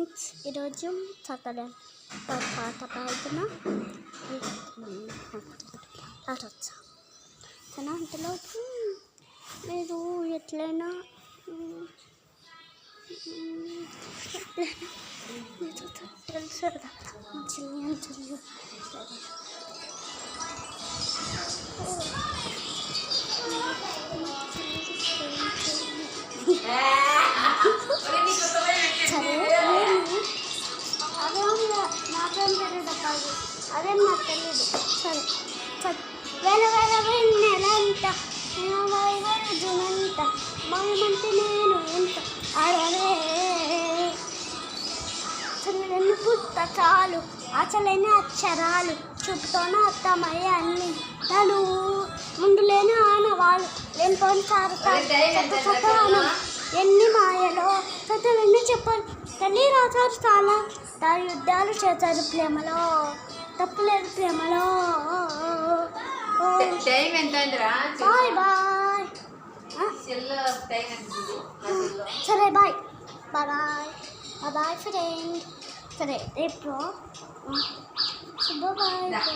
Friends, ఈరోజు Saturday పాట పాడుతున్నా పాట వచ్చా అంతలోపు మీరు ఎట్లయినా తెలుసు కదా చెల్లి నాకేం తెలియదు అదేం నాకు తెలియదు. సరే వెన్నెలంట జునంట భయమంటే నేను ఎంత అరే చల్లని పుట్ట చాలు అసలైన అక్షరాలు చూపుతోనే అర్థమయ్యే అన్ని తను ముందు లేని ఆనవాళ్ళు లేనిపోని సారుతాను ఎన్ని మాయలో చదువుని చెప్పాలి తల్లి రాసారు చాలా తాను యుద్ధాలు చేశారు ప్రేమలో తప్పులేదు ప్రేమలో. Bye bye. సరే bye bye bye bye friend. సరే రేపు బాయ్ బాయ్.